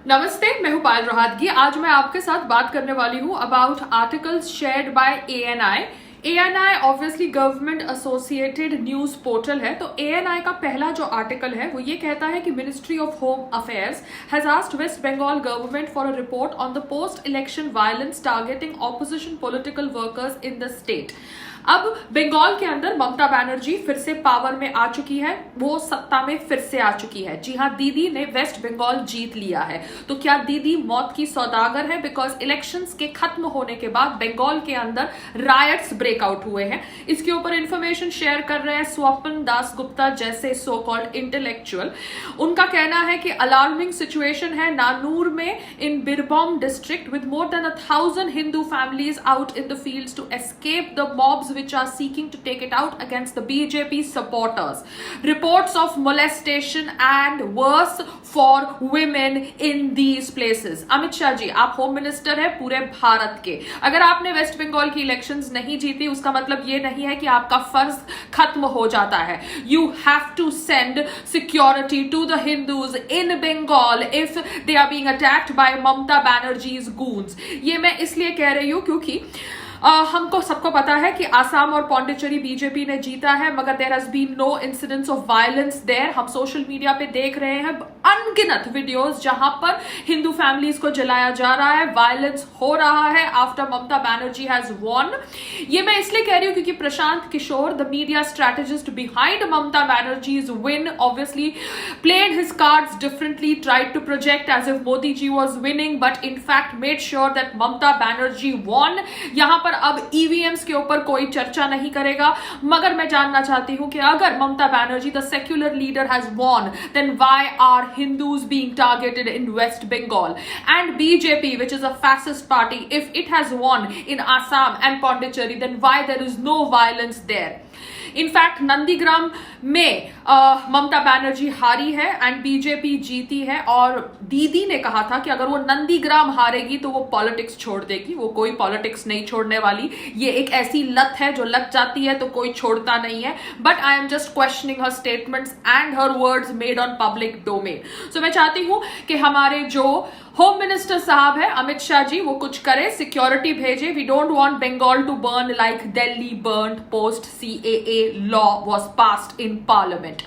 नमस्ते, मैं हूं पायल रोहतगी। आज मैं आपके साथ बात करने वाली हूं about articles shared by ANI. ANI obviously government associated news portal है। तो एएनआई का पहला जो आर्टिकल है वो ये कहता है कि ministry of home affairs has asked West Bengal government for a report on the post election violence targeting opposition political workers in the state. अब बंगाल के अंदर ममता बनर्जी फिर से पावर में आ चुकी है, वो सत्ता में फिर से आ चुकी है। जी हाँ, दीदी ने वेस्ट बंगाल जीत लिया है। तो क्या दीदी मौत की सौदागर है? बिकॉज इलेक्शंस के खत्म होने के बाद बंगाल के अंदर रायट्स ब्रेकआउट हुए हैं। इसके ऊपर इंफॉर्मेशन शेयर कर रहे हैं स्वपन दास गुप्ता जैसे सो कॉल्ड इंटेलेक्चुअल। उनका कहना है कि अलार्मिंग सिचुएशन है नानूर में in Birbhum district with more than 1000 Hindu families out in the fields to escape the mobs which are seeking to take it out against the BJP supporters. Reports of molestation and worse for women in these places. Amit Shah ji, आप home minister है पूरे भारत के। अगर आपने waste Bengal की elections नहीं जीती उसका मतलब ये नहीं है कि आपका फर्ज खत्म हो जाता है। You have to send security to the Hindus in Bengal if they are being attacked by Mamata Banerjee's goons. ये मैं इसलिए कह रही हूँ क्योंकि हमको सबको पता है कि आसाम और पौंडीचेरी बीजेपी ने जीता है, मगर there has been no incidents of violence there. हम सोशल मीडिया पे देख रहे हैं अनगिनत वीडियोस जहां पर हिंदू फैमिलीज को जलाया जा रहा है, वायलेंस हो रहा है after Mamata Banerjee has won. ये मैं इसलिए कह रही हूं क्योंकि Prashant Kishor, the media strategist behind Mamata Banerjee's win, obviously played his cards differently, tried to project as if Modi ji was winning, but in fact made sure that Mamata Banerjee won. यहां पर अब ईवीएम्स के ऊपर कोई चर्चा नहीं करेगा, मगर मैं जानना चाहती हूं कि अगर Mamata Banerjee the secular leader has won, then why are Hindus being targeted in West Bengal? And BJP which is a fascist party, if it has won in Assam and Pondicherry, then why there is no violence there? In fact Nandigram में ममता बनर्जी हारी है and BJP जीती है, और दीदी ने कहा था कि अगर वो नंदीग्राम हारेगी तो वो पॉलिटिक्स छोड़ देगी। वो कोई पॉलिटिक्स नहीं छोड़ने वाली, ये एक ऐसी लत है जो लग जाती है तो कोई छोड़ता नहीं है। But I am just questioning her statements and her words made on public domain. So मैं चाहती हूं कि हमारे जो होम मिनिस्टर साहब है अमित शाह जी, वो कुछ करे, सिक्योरिटी भेजे। We don't want Bengal to burn like Delhi burn post CAA law was passed in parliament.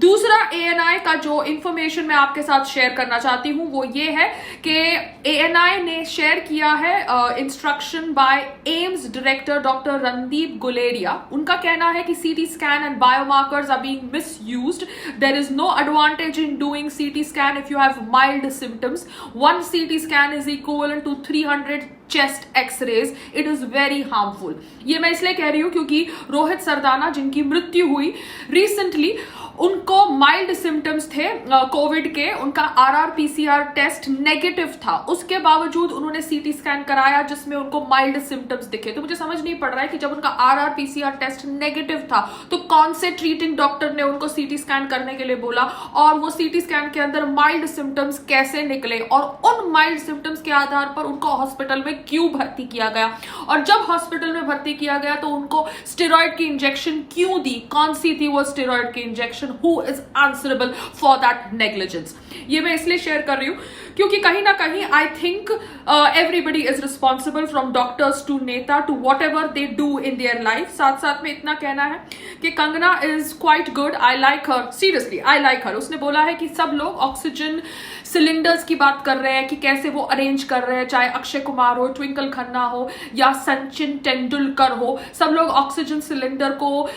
दूसरा एएनआई का जो इंफॉर्मेशन मैं आपके साथ शेयर करना चाहती हूं वो ये है कि एएनआई ने शेयर किया है instruction by AIIMS director doctor Randeep Guleria. उनका कहना है कि CT scan and biomarkers are being misused. There is no advantage in doing CT scan if you have mild symptoms. 1 CT scan is equivalent to 300 chest x-rays. It is very harmful. ये मैं इसलिए कह रही हूं क्योंकि रोहित सरदाना जिनकी मृत्यु हुई रिसेंटली, उनको माइल्ड सिम्टम्स थे कोविड के, उनका RR-PCR टेस्ट नेगेटिव था, उसके बावजूद उन्होंने सीटी स्कैन कराया जिसमें उनको माइल्ड सिम्टम्स दिखे। तो मुझे समझ नहीं पड़ रहा है कि जब उनका RR-PCR टेस्ट नेगेटिव था तो कौन से ट्रीटिंग डॉक्टर ने उनको सीटी स्कैन करने के लिए बोला, और वो सीटी स्कैन के अंदर माइल्ड सिम्टम्स कैसे निकले, और उन माइल्ड सिम्टम्स के आधार पर उनको हॉस्पिटल में क्यों भर्ती किया गया, और जब हॉस्पिटल में भर्ती किया गया तो उनको स्टेरॉइड की इंजेक्शन क्यों दी, कौन सी थी वो स्टेरॉइड की injection, who is answerable for that negligence? ये मैं इसलिए शेयर कर रही हूं क्योंकि कहीं ना कहीं I think everybody is responsible from doctors to neta to whatever they do in their life. साथ साथ में इतना कहना है कि Kangana is quite good, I like her, seriously I like her. उसने बोला है कि सब लोग ऑक्सीजन सिलेंडर्स की बात कर रहे हैं कि कैसे वो अरेंज कर रहे हैं, चाहे अक्षय कुमार हो, ट्विंकल खन्ना हो या सचिन तेंदुलकर हो, सब लोग ऑक्सीजन सिलेंडर को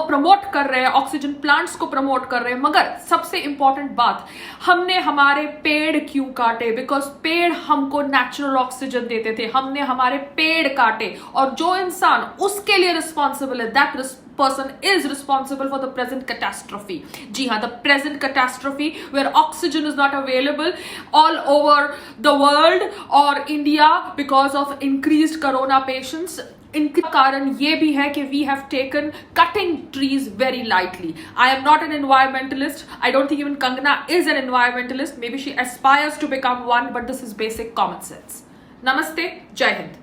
प्रमोट कर रहे हैं, ऑक्सीजन प्लांट्स को प्रमोट कर रहे हैं। मगर सबसे इंपॉर्टेंट बात, हमने हमारे पेड़ क्यों काटे? बिकॉज पेड़ हमको नेचुरल ऑक्सीजन देते थे, हमने हमारे पेड़ काटे, और जो इंसान उसके लिए रिस्पॉन्सिबल है, that person is responsible for the present catastrophe. जी हाँ, the present catastrophe where oxygen is not available all over the world or India because of increased corona patients. इनका कारण ये भी है कि we have taken cutting trees very lightly. I am not an environmentalist. I don't think even Kangana is an environmentalist. Maybe she aspires to become one, but this is basic common sense. Namaste, Jai Hind.